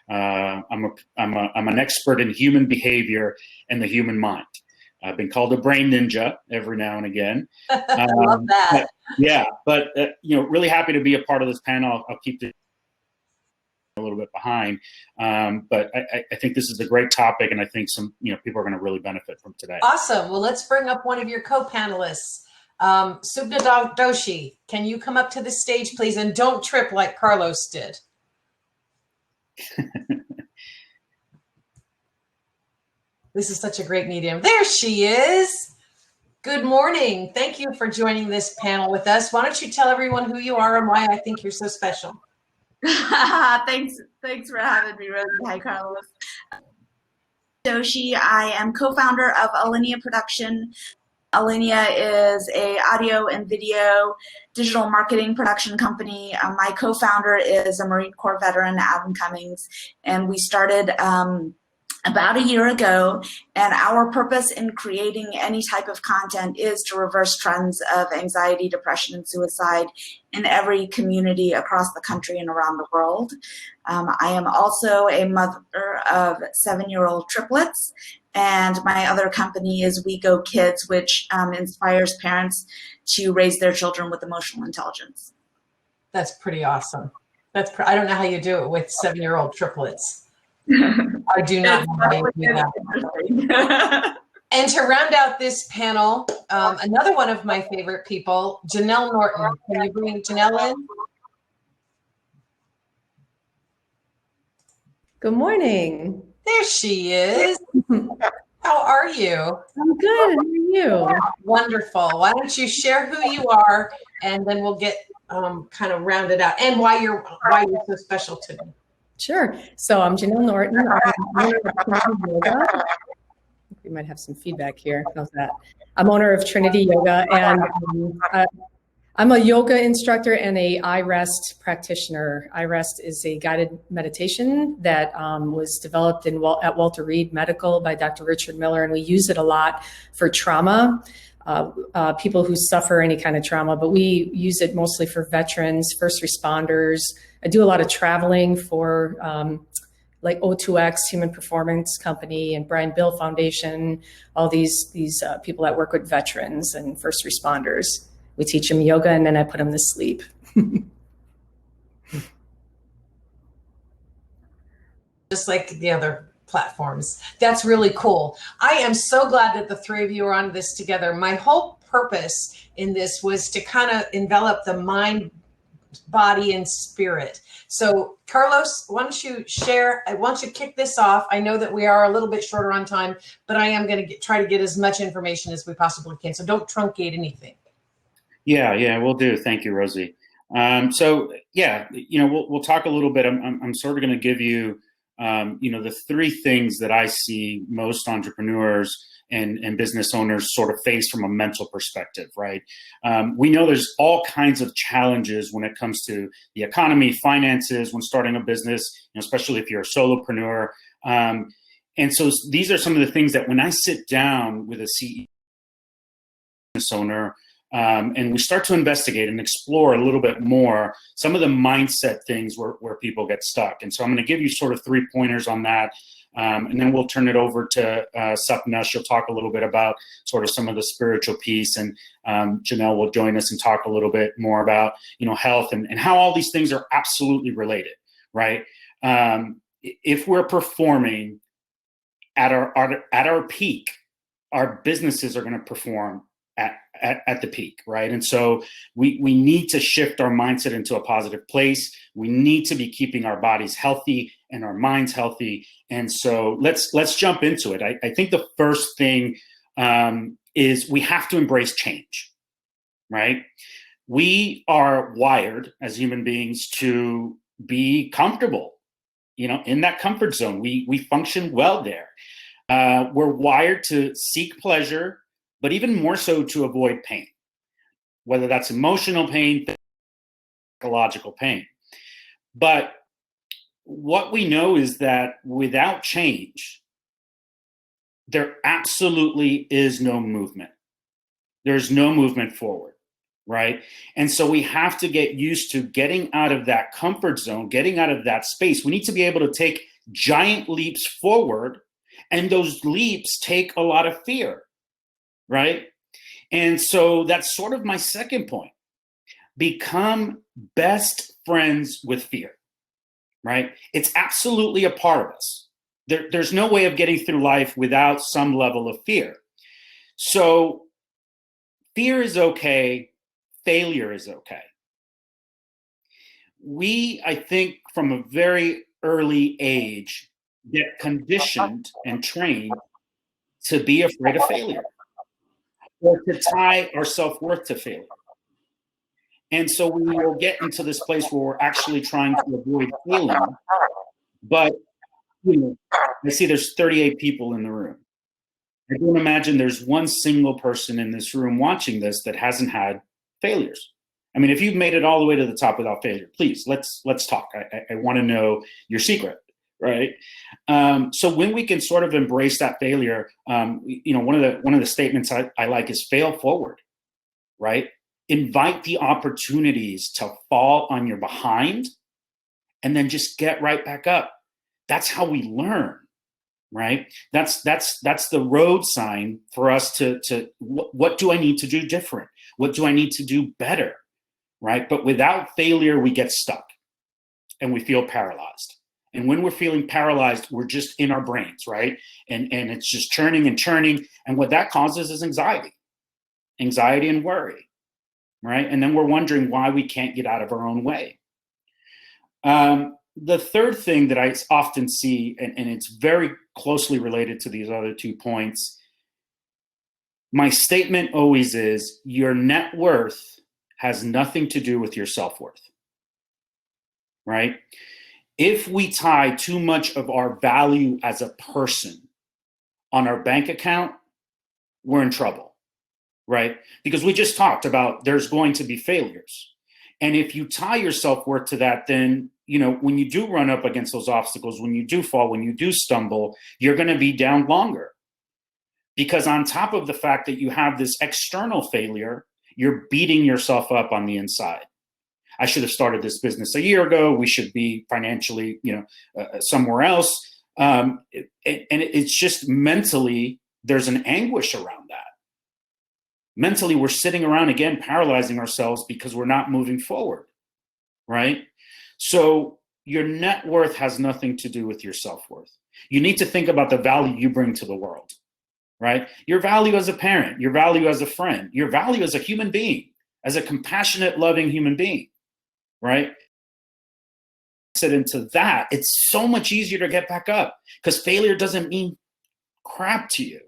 I'm an expert in human behavior and the human mind. I've been called a brain ninja every now and again. I love that. But really happy to be a part of this panel. I'll keep it a little bit behind, but I think this is a great topic, and I think some people are going to really benefit from today. Awesome. Well, let's bring up one of your co-panelists, Supna Doshi. Can you come up to the stage, please, and don't trip like Carlos did? This is such a great medium. There she is. Good morning. Thank you for joining this panel with us. Why don't you tell everyone who you are and why I think you're so special? Thanks for having me, Rosie. Hi, Carlos. Doshi. I am co-founder of Alinea Production. Alinea is a audio and video digital marketing production company. My co-founder is a Marine Corps veteran, Adam Cummings, and we started about a year ago, and our purpose in creating any type of content is to reverse trends of anxiety, depression, and suicide in every community across the country and around the world. I am also a mother of 7-year-old triplets, and my other company is We Go Kids, which inspires parents to raise their children with emotional intelligence. That's pretty awesome. I don't know how you do it with 7-year-old triplets. I do not know how you do that. And to round out this panel, another one of my favorite people, Janel Norton. Can you bring Janel in? Good morning. There she is. How are you? I'm good. How are you? Wonderful. Why don't you share who you are, and then we'll get kind of rounded out, and why you're so special today. Sure. So I'm Janel Norton. I'm owner of Trinity Yoga. We might have some feedback here. How's that? I'm owner of Trinity Yoga, and I'm a yoga instructor and a iRest practitioner. iRest is a guided meditation that was developed at Walter Reed Medical by Dr. Richard Miller, and we use it a lot for trauma, people who suffer any kind of trauma, but we use it mostly for veterans, first responders. I do a lot of traveling for like O2X, Human Performance Company, and Brian Bill Foundation, all these people that work with veterans and first responders. We teach them yoga, and then I put them to sleep. Just like the other platforms. That's really cool. I am so glad that the three of you are on this together. My whole purpose in this was to kind of envelop the mind, body, and spirit. So Carlos, why don't you share? I want you to kick this off. I know that we are a little bit shorter on time, but I am going to try to get as much information as we possibly can. So don't truncate anything. Yeah, we'll do. Thank you, Rosie. We'll talk a little bit. I'm sort of going to give you, the three things that I see most entrepreneurs and business owners sort of face from a mental perspective, right? We know there's all kinds of challenges when it comes to the economy, finances, when starting a business, especially if you're a solopreneur. And so these are some of the things that when I sit down with a CEO business owner, and we start to investigate and explore a little bit more some of the mindset things where people get stuck. And so I'm going to give you sort of 3 pointers on that. And then we'll turn it over to Supna. She'll talk a little bit about sort of some of the spiritual piece. And Janel will join us and talk a little bit more about, health and how all these things are absolutely related, right? If we're performing at our peak, our businesses are going to perform at the peak, right? And so we need to shift our mindset into a positive place. We need to be keeping our bodies healthy and our minds healthy. And so let's jump into it. I think the first thing is we have to embrace change, right? We are wired as human beings to be comfortable, in that comfort zone. We function well there. We're wired to seek pleasure, but even more so to avoid pain, whether that's emotional pain, psychological pain. But what we know is that without change, there absolutely is no movement. There's no movement forward. right? And so we have to get used to getting out of that comfort zone, getting out of that space. We need to be able to take giant leaps forward, and those leaps take a lot of fear, right? And so that's sort of my second point. Become best friends with fear, right? It's absolutely a part of us. There's no way of getting through life without some level of fear. So fear is okay. Failure is okay. We, I think, from a very early age, get conditioned and trained to be afraid of failure or to tie our self-worth to failure. And so we will get into this place where we're actually trying to avoid failing. But, you know, I see there's 38 people in the room. I don't imagine there's one single person in this room watching this that hasn't had failures. I mean, if you've made it all the way to the top without failure, please, let's talk. I want to know your secret, right? So when we can sort of embrace that failure, you know, one of the statements I like is fail forward, right? Invite the opportunities to fall on your behind and then just get right back up. That's how we learn, right? That's the road sign for us to what do I need to do different? What do I need to do better, right? But without failure, we get stuck and we feel paralyzed. And when we're feeling paralyzed, we're just in our brains, right? And it's just churning and churning. And what that causes is anxiety and worry, right? And then we're wondering why we can't get out of our own way. The third thing that I often see, and it's very closely related to these other 2 points, my statement always is your net worth has nothing to do with your self-worth, right? If we tie too much of our value as a person on our bank account, we're in trouble, right? Because we just talked about there's going to be failures. And if you tie your self-worth to that, then, you know, when you do run up against those obstacles, when you do fall, when you do stumble, you're going to be down longer. Because on top of the fact that you have this external failure, you're beating yourself up on the inside. I should have started this business a year ago. We should be financially, you know, somewhere else. And it's just mentally, there's an anguish around that. Mentally, we're sitting around again, paralyzing ourselves because we're not moving forward, right? So your net worth has nothing to do with your self-worth. You need to think about the value you bring to the world, right? Your value as a parent, your value as a friend, your value as a human being, as a compassionate, loving human being, right? Sit into that, it's so much easier to get back up because failure doesn't mean crap to you,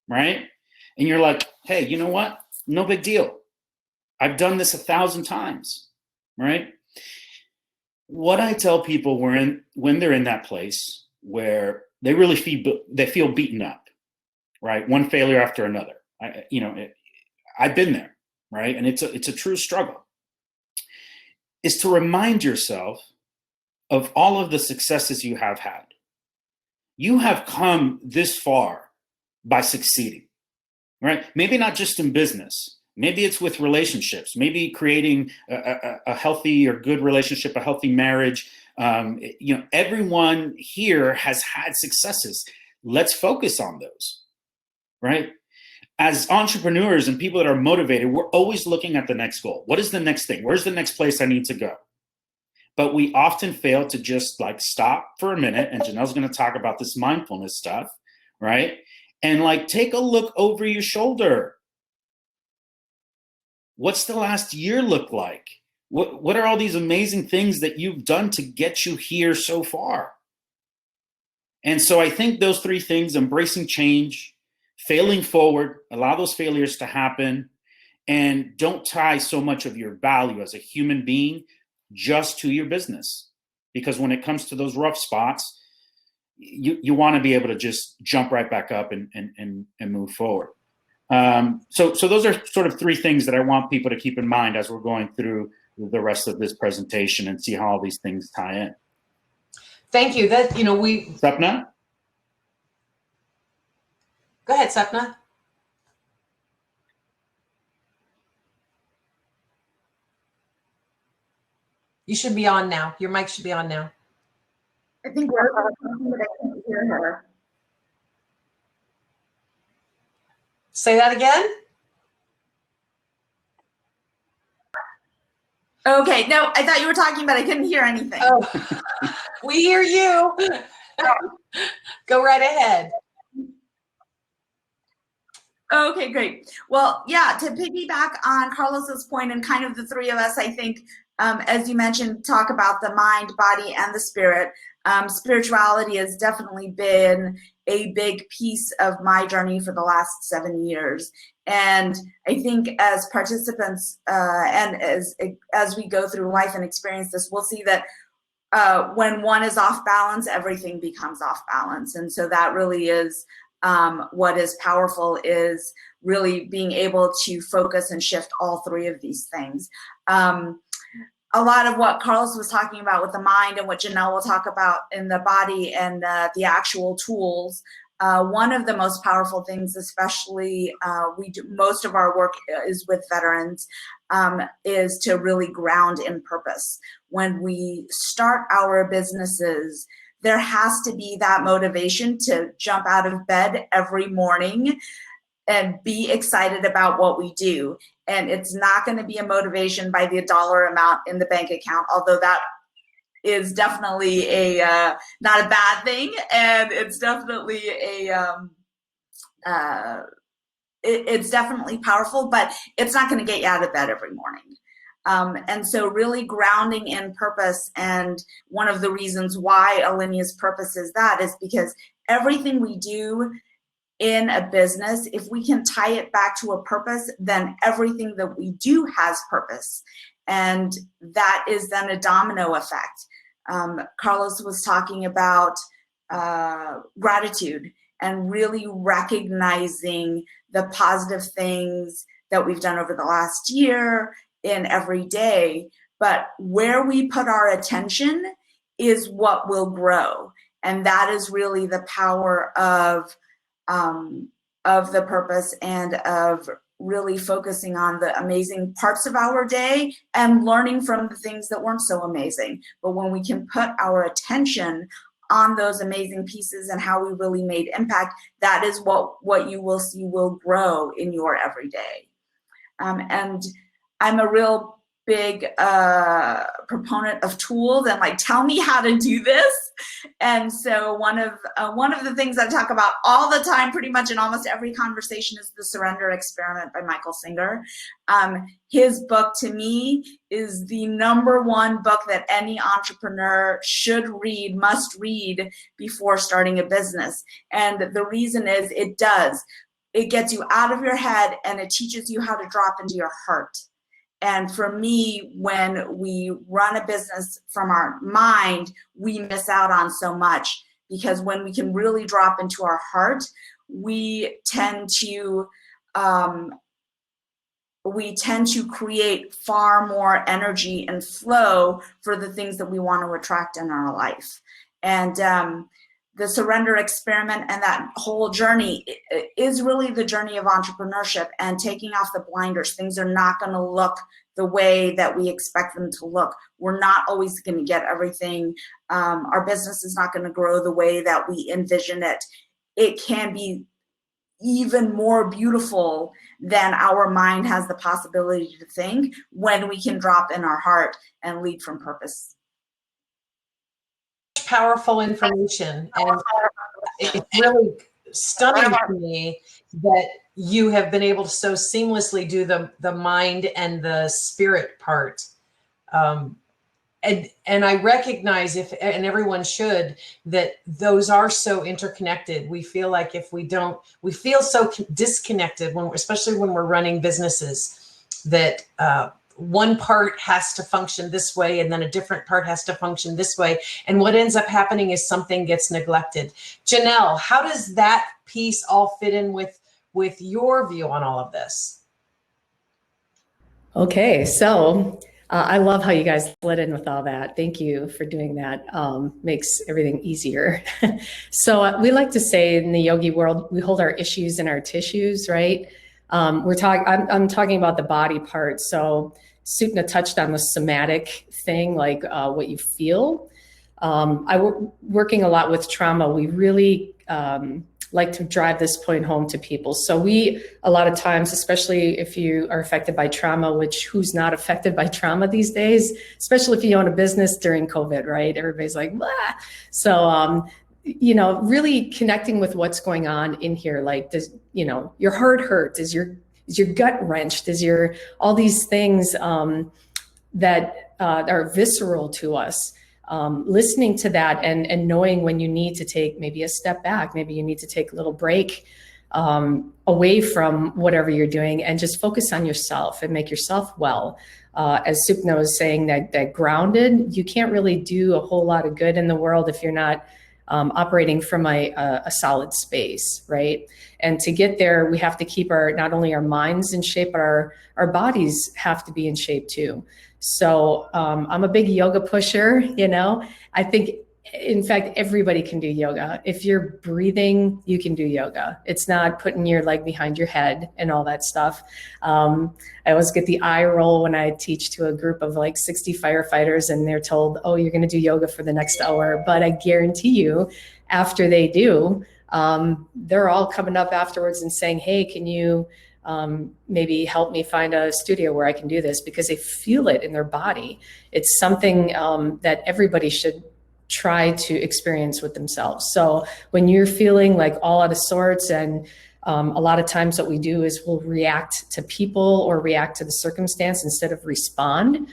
right? And you're like, hey, you know what? No big deal. I've done this 1,000 times, right? What I tell people when they're in that place where they really feel beaten up, right? One failure after another. I've been there, right? And it's a true struggle. Is to remind yourself of all of the successes you have had. You have come this far by succeeding, right? Maybe not just in business. Maybe it's with relationships. Maybe creating a healthy or good relationship, a healthy marriage. Everyone here has had successes. Let's focus on those, right? As entrepreneurs and people that are motivated, we're always looking at the next goal. What is the next thing? Where's the next place I need to go? But we often fail to just like stop for a minute. And Janel's going to talk about this mindfulness stuff, right? And like take a look over your shoulder. What's the last year look like? What are all these amazing things that you've done to get you here so far? And so I think those 3 things, embracing change, failing forward, allow those failures to happen, and don't tie so much of your value as a human being just to your business. Because when it comes to those rough spots, you want to be able to just jump right back up and move forward. So those are sort of 3 things that I want people to keep in mind as we're going through the rest of this presentation and see how all these things tie in. Thank you. Supna? Go ahead, Supna. You should be on now. Your mic should be on now. I think we're talking, but I can't hear her. Say that again. Okay, no, I thought you were talking, but I couldn't hear anything. Oh, we hear you. Go right ahead. Okay, great. Well, yeah, to piggyback on Carlos's point, and kind of the three of us, I think, as you mentioned, talk about the mind, body, and the spirit. Spirituality has definitely been a big piece of my journey for the last 7 years. And I think as participants and as we go through life and experience this, we'll see that when one is off balance, everything becomes off balance. And so that really is what is powerful, is really being able to focus and shift all three of these things. A lot of what Carlos was talking about with the mind and what Janel will talk about in the body and the actual tools. One of the most powerful things, especially most of our work is with veterans, is to really ground in purpose. When we start our businesses, there has to be that motivation to jump out of bed every morning and be excited about what we do. And it's not going to be a motivation by the dollar amount in the bank account, although that is definitely not a bad thing, and it's definitely it's definitely powerful, but it's not going to get you out of bed every morning. And so really grounding in purpose, and one of the reasons why Alinia's purpose is that is because everything we do in a business, if we can tie it back to a purpose, then everything that we do has purpose. And that is then a domino effect. Carlos was talking about gratitude and really recognizing the positive things that we've done over the last year in every day. But where we put our attention is what will grow. And that is really the power of the purpose, and of really focusing on the amazing parts of our day and learning from the things that weren't so amazing. But when we can put our attention on those amazing pieces and how we really made impact, that is what you will see will grow in your everyday. And I'm a real big proponent of tools and like, tell me how to do this. And so one of the things I talk about all the time, pretty much in almost every conversation, is the Surrender Experiment by Michael Singer. His book, to me, is the #1 book that any entrepreneur should read, must read before starting a business. And the reason is it gets you out of your head, and it teaches you how to drop into your heart. And for me, when we run a business from our mind, we miss out on so much, because when we can really drop into our heart, we tend to create far more energy and flow for the things that we want to attract in our life. And the Surrender Experiment and that whole journey is really the journey of entrepreneurship and taking off the blinders. Things are not going to look the way that we expect them to look. We're not always going to get everything. Our business is not going to grow the way that we envision it. It can be even more beautiful than our mind has the possibility to think, when we can drop in our heart and lead from purpose. Powerful information, and it's really stunning to me that you have been able to so seamlessly do the mind and the spirit part. And I recognize, and everyone should, that those are so interconnected. We feel like if we don't, we feel so disconnected especially when we're running businesses, that one part has to function this way, and then a different part has to function this way. And what ends up happening is something gets neglected. Janel, how does that piece all fit in with your view on all of this? Okay, so I love how you guys slid in with all that. Thank you for doing that. Makes everything easier. So we like to say in the yogi world, we hold our issues in our tissues, right? I'm talking about the body part. So Supna touched on the somatic thing, like what you feel. Working a lot with trauma, we really like to drive this point home to people. So we, a lot of times, especially if you are affected by trauma, which who's not affected by trauma these days, especially if you own a business during COVID, right? Everybody's like, blah. So, you know, really connecting with what's going on in here. Like, does, you know, your heart hurt? Is your gut wrenched? Is your, all these things that are visceral to us. Listening to that and knowing when you need to take maybe a step back, maybe you need to take a little break away from whatever you're doing and just focus on yourself and make yourself well. As Supna was saying, that grounded, you can't really do a whole lot of good in the world if you're not operating from a solid space, right? And to get there, we have to keep not only our minds in shape, but our bodies have to be in shape too. So I'm a big yoga pusher, you know. I think, in fact, everybody can do yoga. If you're breathing, you can do yoga. It's not putting your leg behind your head and all that stuff. I always get the eye roll when I teach to a group of like 60 firefighters and they're told, oh, you're going to do yoga for the next hour. But I guarantee you, after they do, they're all coming up afterwards and saying, hey, can you maybe help me find a studio where I can do this, because they feel it in their body. It's something that everybody should try to experience with themselves. So when you're feeling like all out of sorts, and a lot of times what we do is we'll react to people or react to the circumstance instead of respond.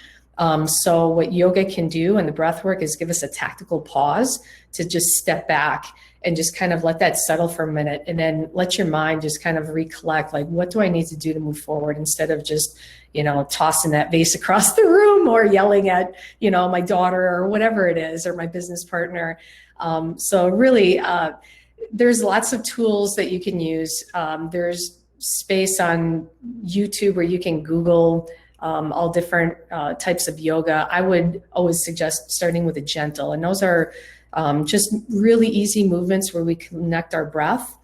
So what yoga can do and the breath work is give us a tactical pause to just step back and just kind of let that settle for a minute, and then let your mind just kind of recollect, like, what do I need to do to move forward, instead of just, you know, tossing that vase across the room or yelling at, you know, my daughter or whatever it is, or my business partner. So really, there's lots of tools that you can use. There's space on YouTube where you can Google all different types of yoga. I would always suggest starting with a gentle, and those are just really easy movements where we connect our breath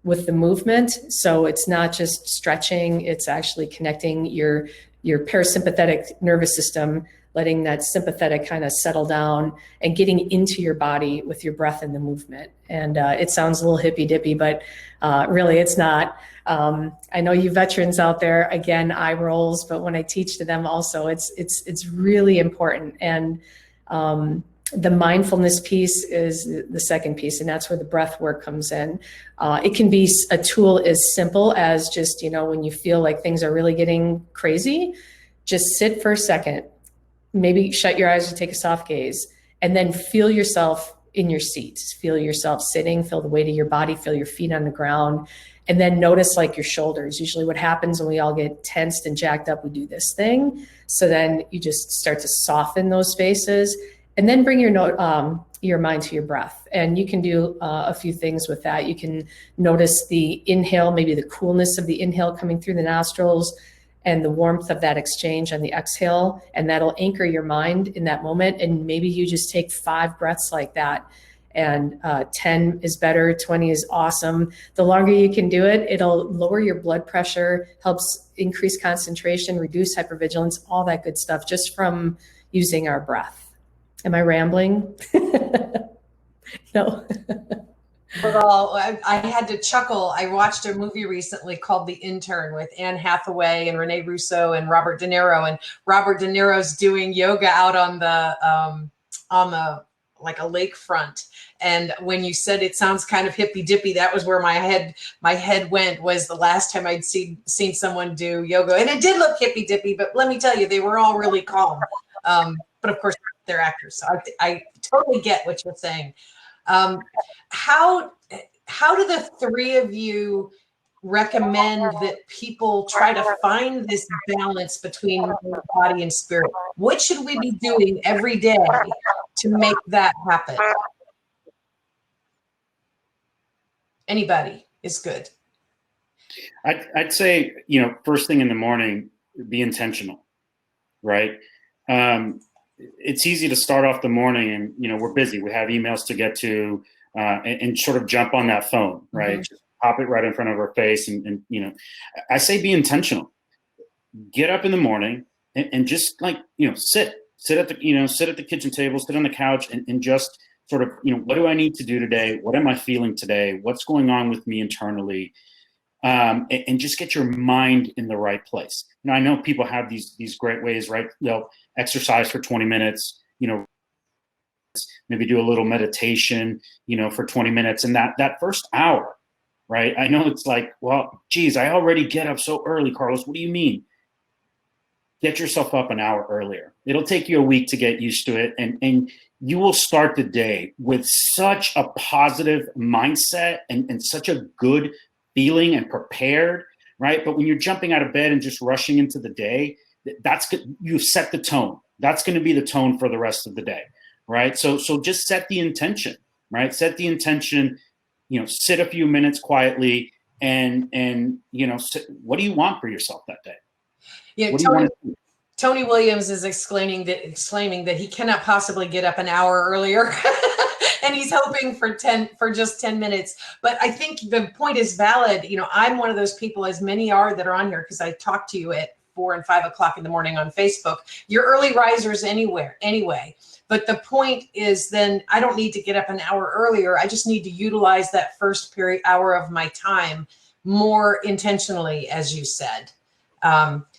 with the movement. So it's not just stretching, it's actually connecting your parasympathetic nervous system, letting that sympathetic kind of settle down and getting into your body with your breath and the movement. And it sounds a little hippy dippy, but really it's not. I know you veterans out there, again, eye rolls, but when I teach to them also, it's really important. And the mindfulness piece is the second piece, and that's where the breath work comes in. It can be a tool as simple as just, you know, when you feel like things are really getting crazy, just sit for a second, maybe shut your eyes and take a soft gaze, and then feel yourself in your seat. Feel yourself sitting, feel the weight of your body, feel your feet on the ground, and then notice like your shoulders. Usually what happens when we all get tensed and jacked up, we do this thing. So then you just start to soften those spaces. And then bring your mind to your breath. And you can do a few things with that. You can notice the inhale, maybe the coolness of the inhale coming through the nostrils and the warmth of that exchange on the exhale. And that'll anchor your mind in that moment. And maybe you just take 5 breaths like that. And 10 is better, 20 is awesome. The longer you can do it, it'll lower your blood pressure, helps increase concentration, reduce hypervigilance, all that good stuff, just from using our breath. Am I rambling? No. Well, I had to chuckle. I watched a movie recently called The Intern with Anne Hathaway and Rene Russo and Robert De Niro. And Robert De Niro's doing yoga out on the like a lakefront. And when you said it sounds kind of hippy dippy, that was where my head went, was the last time I'd seen someone do yoga. And it did look hippy dippy, but let me tell you, they were all really calm. But of course, they're actors, so I totally get what you're saying. How do the three of you recommend that people try to find this balance between body and spirit? What should we be doing every day to make that happen? Anybody is good. I'd say, you know, first thing in the morning, be intentional, right? It's easy to start off the morning and, you know, we're busy. We have emails to get to and sort of jump on that phone, right? Mm-hmm. Just pop it right in front of our face. And, you know, I say be intentional. Get up in the morning, and just like, sit at the kitchen table, sit on the couch, and just sort of, what do I need to do today? What am I feeling today? What's going on with me internally? And just get your mind in the right place. I know people have these great ways, right? They'll exercise for 20 minutes, maybe do a little meditation, for 20 minutes. And that first hour, right? I know it's like, well, geez, I already get up so early, Carlos. What do you mean? Get yourself up an hour earlier. It'll take you a week to get used to it. And you will start the day with such a positive mindset and such a good feeling and prepared, right? But when you're jumping out of bed and just rushing into the day, you set the tone. That's going to be the tone for the rest of the day, right? So just set the intention, right? Set the intention, sit a few minutes quietly and what do you want for yourself that day? Yeah, Tony Williams is exclaiming that he cannot possibly get up an hour earlier. And he's hoping for just 10 minutes. But I think the point is valid. I'm one of those people, as many are that are on here, because I talk to you at 4 and 5 o'clock in the morning on Facebook. You're early risers anyway. But the point is, then I don't need to get up an hour earlier. I just need to utilize that first hour of my time more intentionally, as you said.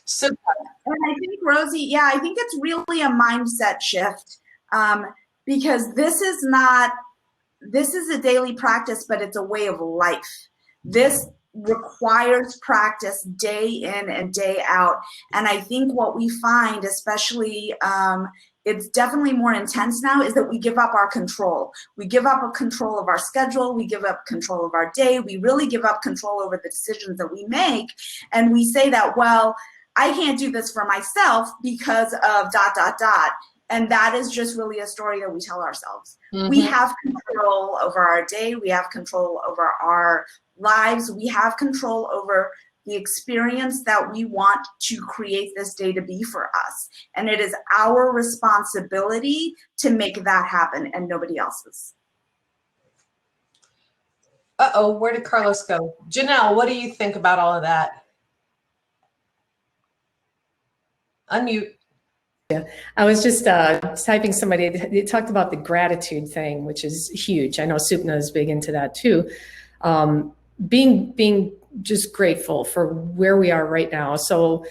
So, and I think, Rosie, I think it's really a mindset shift, because this is a daily practice, but it's a way of life. This requires practice day in and day out. And I think what we find, especially, it's definitely more intense now, is that we give up our control. We give up control of our schedule. We give up control of our day. We really give up control over the decisions that we make. And we say that, well, I can't do this for myself because of ... And that is just really a story that we tell ourselves. Mm-hmm. We have control over our day. We have control over our lives. We have control over the experience that we want to create this day to be for us. And it is our responsibility to make that happen and nobody else's. Uh-oh, where did Carlos go? Janel, what do you think about all of that? Unmute. Yeah, I was just typing somebody. They talked about the gratitude thing, which is huge. I know Supna is big into that too. Being just grateful for where we are right now. So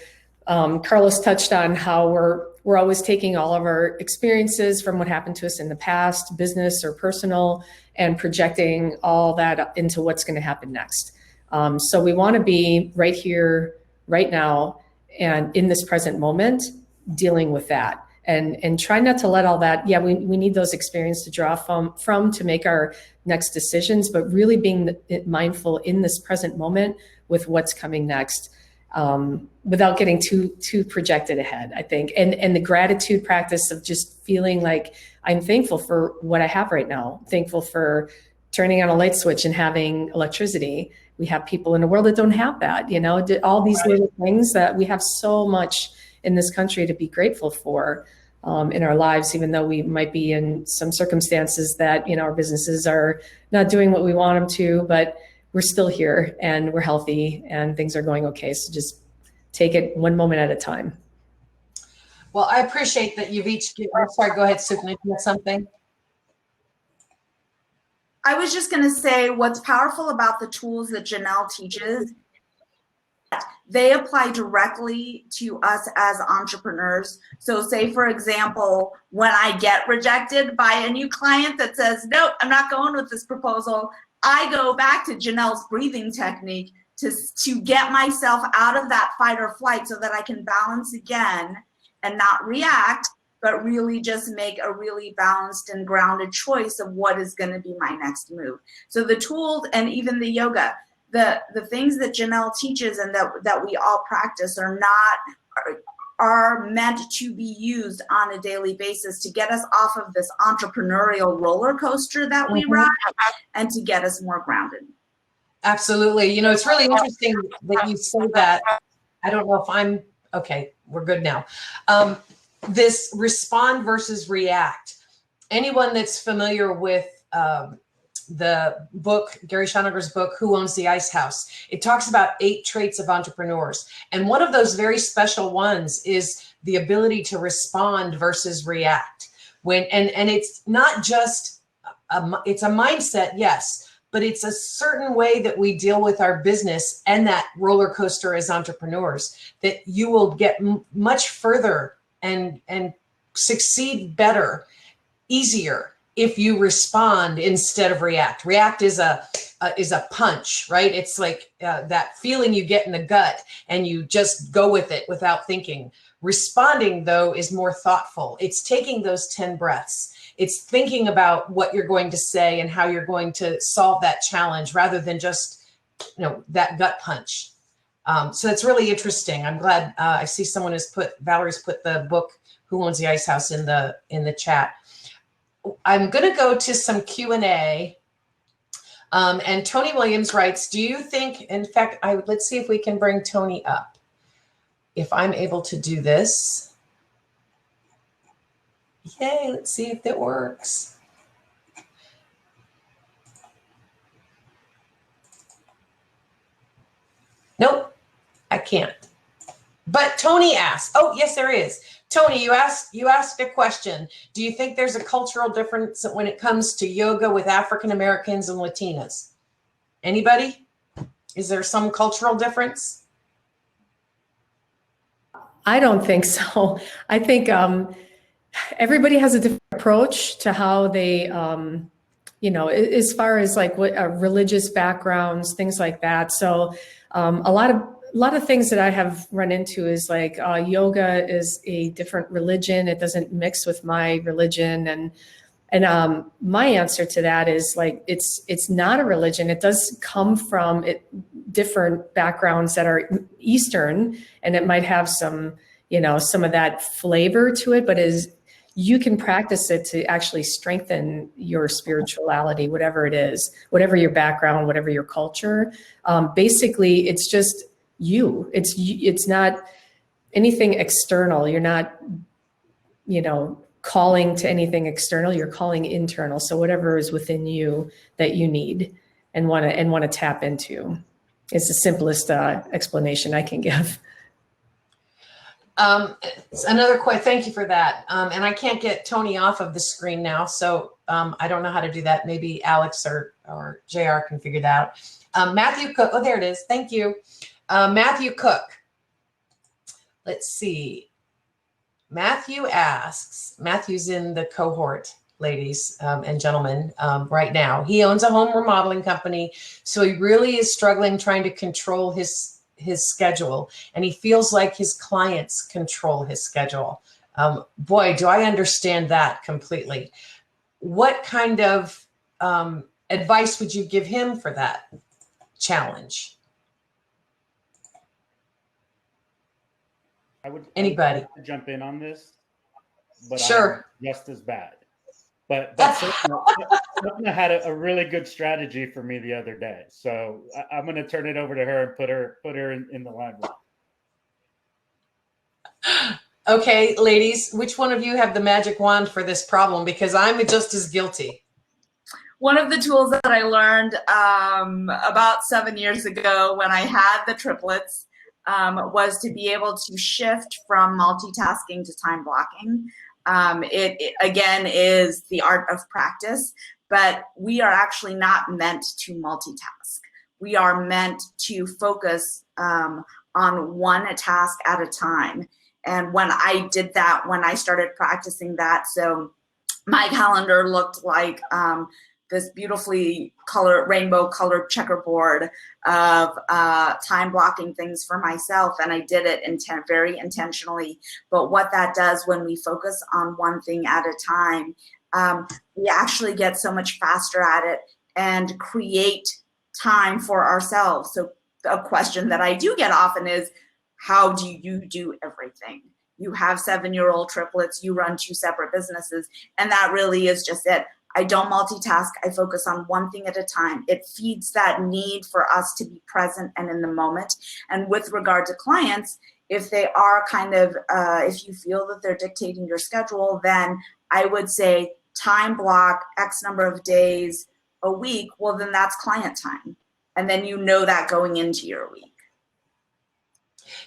Carlos touched on how we're always taking all of our experiences from what happened to us in the past, business or personal, and projecting all that into what's going to happen next. So we want to be right here, right now, and in this present moment, dealing with that and try not to let all that. Yeah, we need those experiences to draw from to make our next decisions, but really being mindful in this present moment with what's coming next, without getting too projected ahead, I think. And the gratitude practice of just feeling like I'm thankful for what I have right now, thankful for turning on a light switch and having electricity. We have people in the world that don't have that, all these little things that we have so much in this country to be grateful for in our lives, even though we might be in some circumstances that, our businesses are not doing what we want them to, but we're still here and we're healthy and things are going okay. So just take it one moment at a time. Well, I appreciate that you've each I'm sorry, go ahead, Supna, you have something? I was just going to say what's powerful about the tools that Janel teaches, they apply directly to us as entrepreneurs. So say, for example, when I get rejected by a new client that says, nope, I'm not going with this proposal, I go back to Janel's breathing technique to get myself out of that fight or flight so that I can balance again and not react, but really just make a really balanced and grounded choice of what is going to be my next move. So the tools and even the yoga, the things that Janel teaches and that we all practice are meant to be used on a daily basis to get us off of this entrepreneurial roller coaster that we ride and to get us more grounded. Absolutely. It's really interesting that you say that. I don't know if I'm okay. We're good now. This respond versus react. Anyone that's familiar with the book, Gary Schonegger's book, Who Owns the Ice House? It talks about 8 traits of entrepreneurs. And one of those very special ones is the ability to respond versus react. And it's not just it's a mindset, yes, but it's a certain way that we deal with our business and that roller coaster as entrepreneurs, that you will get much further and succeed better, easier, if you respond instead of react. React is a punch, right? It's like that feeling you get in the gut and you just go with it without thinking. Responding, though, is more thoughtful. It's taking those 10 breaths. It's thinking about what you're going to say and how you're going to solve that challenge rather than just, that gut punch. So it's really interesting. I'm glad I see someone Valerie's put the book, Who Owns the Ice House, in the chat. I'm going to go to some Q&A. And Tony Williams writes, do you think, in fact, let's see if we can bring Tony up. If I'm able to do this. Yay, let's see if that works. Nope, I can't. But Tony asked, oh, yes, there is. Tony, you asked a question. Do you think there's a cultural difference when it comes to yoga with African Americans and Latinas? Anybody? Is there some cultural difference? I don't think so. I think everybody has a different approach to how they, as far as like what religious backgrounds, things like that. So a lot of things that I have run into is like yoga is a different religion. It doesn't mix with my religion, and my answer to that is like it's not a religion. It does come from different backgrounds that are Eastern, and it might have some of that flavor to it, but you can practice it to actually strengthen your spirituality, whatever it is, whatever your background, whatever your culture. Basically, it's just you. It's not anything external. You're not, calling to anything external. You're calling internal. So whatever is within you that you need and want to tap into. It's the simplest explanation I can give. Thank you for that. And I can't get Tony off of the screen now, so I don't know how to do that. Maybe Alex or JR can figure that out. Matthew Cook, oh, there it is. Thank you. Matthew Cook. Let's see. Matthew asks, Matthew's in the cohort, ladies and gentlemen, right now. He owns a home remodeling company, so he really is struggling trying to control his schedule, and he feels like his clients control his schedule. Boy, do I understand that completely. What kind of advice would you give him for that challenge? Anybody? I would jump in on this, but sure. I'm just as bad. But Supna had a really good strategy for me the other day. So I'm going to turn it over to her and put her in the limelight. Okay, ladies, which one of you have the magic wand for this problem? Because I'm just as guilty. One of the tools that I learned about 7 years ago when I had the triplets was to be able to shift from multitasking to time blocking. It again is the art of practice, but we are actually not meant to multitask. We are meant to focus on one task at a time. And when I did that, when I started practicing that, so my calendar looked like this beautifully rainbow colored checkerboard of time blocking things for myself. And I did it very intentionally. But what that does when we focus on one thing at a time, we actually get so much faster at it and create time for ourselves. So a question that I do get often is, how do you do everything? You have 7-year-old triplets, you run 2 separate businesses, and that really is just it. I don't multitask. I focus on one thing at a time. It feeds that need for us to be present and in the moment. And with regard to clients, if they are if you feel that they're dictating your schedule, then I would say time block X number of days a week. Well, then that's client time. And then you know that going into your week.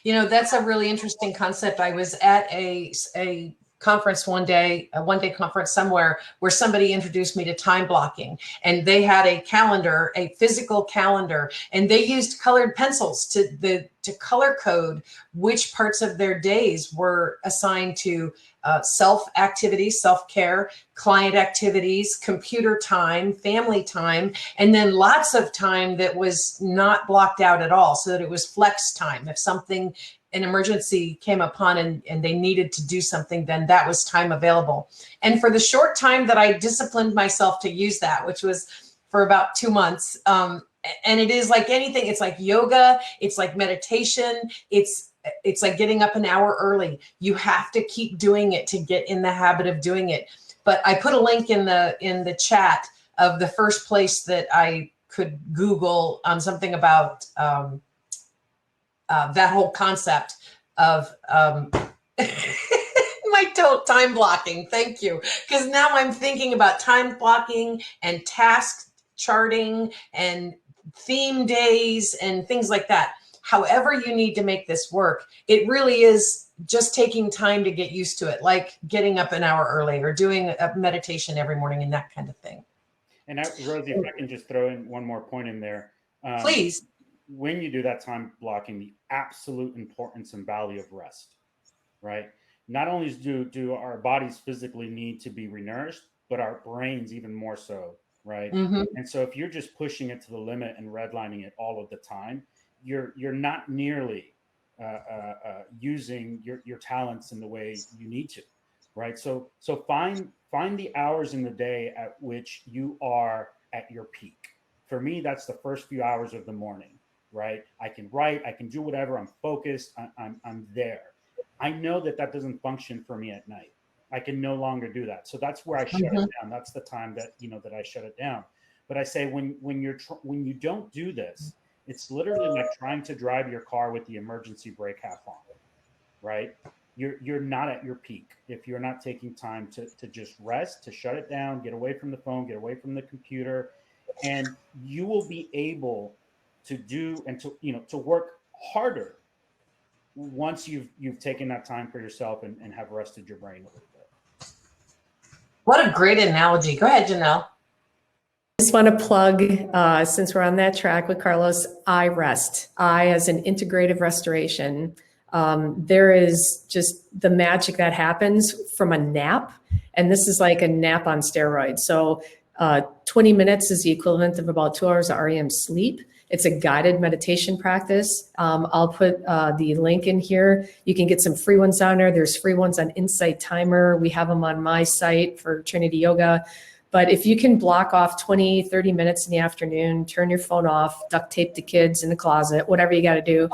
You know, that's a really interesting concept. I was at a conference one day, a one-day conference somewhere, where somebody introduced me to time blocking, and they had a calendar, a physical calendar, and they used colored pencils to color code which parts of their days were assigned to self activities, self-care, client activities, computer time, family time, and then lots of time that was not blocked out at all, so that it was flex time. If something, an emergency came upon and they needed to do something, then that was time available. And for the short time that I disciplined myself to use that, which was for about 2 months, and it is like anything, it's like yoga, it's like meditation, it's like getting up an hour early. You have to keep doing it to get in the habit of doing it. But I put a link in the chat of the first place that I could Google something about that whole concept of my time blocking. Thank you. Because now I'm thinking about time blocking and task charting and theme days and things like that. However you need to make this work, it really is just taking time to get used to it, like getting up an hour early or doing a meditation every morning and that kind of thing. And Rosie, if I can just throw in one more point in there. Please. When you do that time blocking, the absolute importance and value of rest, right? Not only do our bodies physically need to be renourished, but our brains even more so, right? Mm-hmm. And so if you're just pushing it to the limit and redlining it all of the time, you're not nearly using your talents in the way you need to, right? So find the hours in the day at which you are at your peak. For me, that's the first few hours of the morning, right? I can write, I can do whatever. I'm focused. I'm there. I know that doesn't function for me at night. I can no longer do that. So that's where I shut it down. That's the time that that I shut it down. But I say when you don't do this, it's literally like trying to drive your car with the emergency brake half on, right? You're not at your peak if you're not taking time to just rest, to shut it down, get away from the phone, get away from the computer, and you will be able to do and to work harder once you've taken that time for yourself and have rested your brain a little bit. What a great analogy. Go ahead, Janelle. I just want to plug, since we're on that track with Carlos, iRest. I as an integrative restoration. There is just the magic that happens from a nap. And this is like a nap on steroids. So 20 minutes is the equivalent of about 2 hours of REM sleep. It's a guided meditation practice. I'll put the link in here. You can get some free ones on there. There's free ones on Insight Timer. We have them on my site for Trinity Yoga. But if you can block off 20, 30 minutes in the afternoon, turn your phone off, duct tape the kids in the closet, whatever you got to do,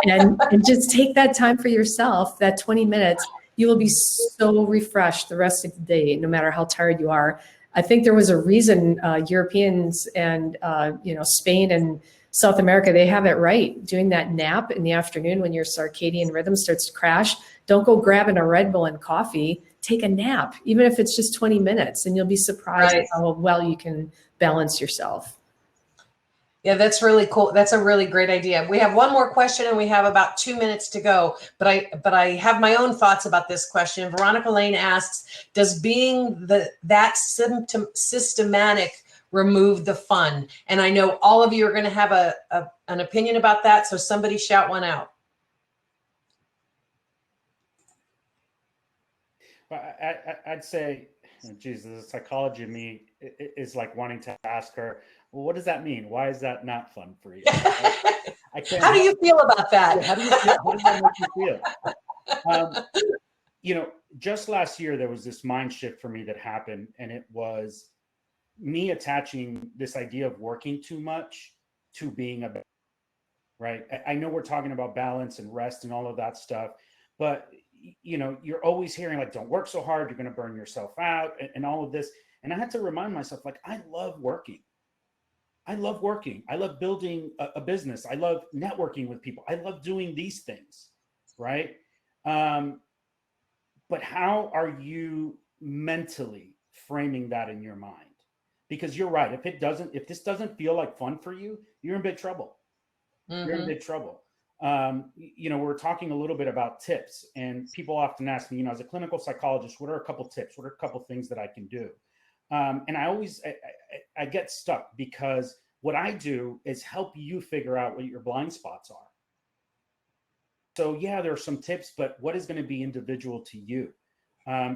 and just take that time for yourself, that 20 minutes, you will be so refreshed the rest of the day, no matter how tired you are. I think there was a reason Europeans and Spain and South America, they have it right. Doing that nap in the afternoon when your circadian rhythm starts to crash, don't go grabbing a Red Bull and coffee. Take a nap, even if it's just 20 minutes, and you'll be surprised how well you can balance yourself. Yeah, that's really cool. That's a really great idea. We have one more question and we have about 2 minutes to go, but I have my own thoughts about this question. Veronica Lane asks, does being that systematic remove the fun? And I know all of you are going to have an opinion about that, so somebody shout one out. I'd say, geez, the psychology of me is like wanting to ask her, well, what does that mean? Why is that not fun for you? I can't. How do you feel about that? How do you feel? How does that make you feel? Just last year, there was this mind shift for me that happened, and it was me attaching this idea of working too much to being a, right? I know we're talking about balance and rest and all of that stuff, but you're always hearing like, don't work so hard, you're going to burn yourself out and all of this. And I had to remind myself, like, I love working. I love building a business. I love networking with people. I love doing these things. Right. But how are you mentally framing that in your mind? Because you're right. If this doesn't feel like fun for you, you're in big trouble. Mm-hmm. You're in big trouble. we're talking a little bit about tips, and people often ask me, as a clinical psychologist, what are a couple tips? What are a couple things that I can do? And I get stuck, because what I do is help you figure out what your blind spots are. So yeah, there are some tips, but what is going to be individual to you?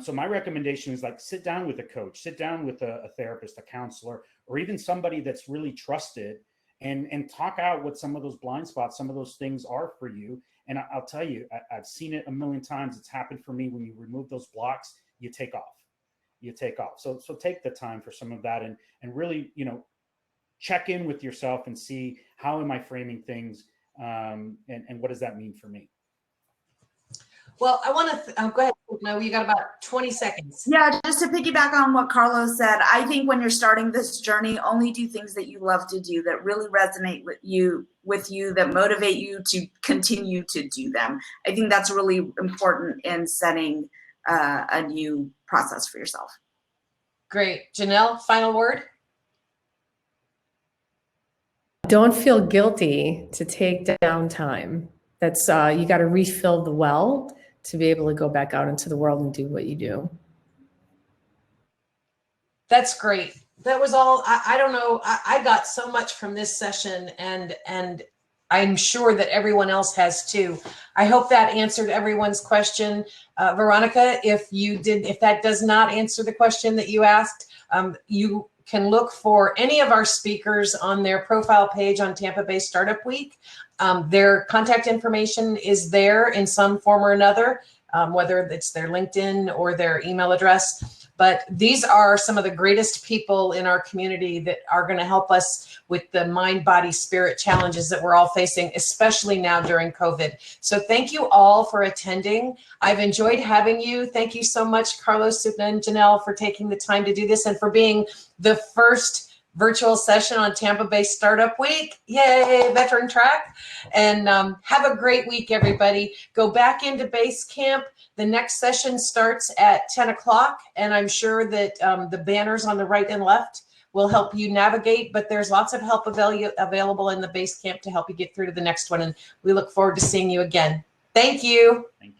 So my recommendation is, like, sit down with a coach, sit down with a therapist, a counselor, or even somebody that's really trusted, and talk out what some of those blind spots, some of those things are for you. And I'll tell you, I've seen it a million times. It's happened for me. When you remove those blocks, you take off. So take the time for some of that, and really, check in with yourself and see, how am I framing things, and what does that mean for me? Well, I want to go ahead. No, you got about 20 seconds. Yeah, just to piggyback on what Carlos said, I think when you're starting this journey, only do things that you love to do, that really resonate with you, that motivate you to continue to do them. I think that's really important in setting a new process for yourself. Great. Janel, final word? Don't feel guilty to take downtime. That's you got to refill the well to be able to go back out into the world and do what you do. That's great. That was all. I don't know. I got so much from this session, and I'm sure that everyone else has too. I hope that answered everyone's question. Veronica, if that does not answer the question that you asked, you can look for any of our speakers on their profile page on Tampa Bay Startup Week. Their contact information is there in some form or another, whether it's their LinkedIn or their email address. But these are some of the greatest people in our community that are going to help us with the mind, body, spirit challenges that we're all facing, especially now during COVID. So thank you all for attending. I've enjoyed having you. Thank you so much, Carlos, Supna, and Janel, for taking the time to do this, and for being the first virtual session on Tampa Bay Startup Week. Yay, veteran track. And have a great week, everybody. Go back into base camp. The next session starts at 10 o'clock, and I'm sure that the banners on the right and left will help you navigate, but there's lots of help available in the base camp to help you get through to the next one, and we look forward to seeing you again. Thank you. Thank you.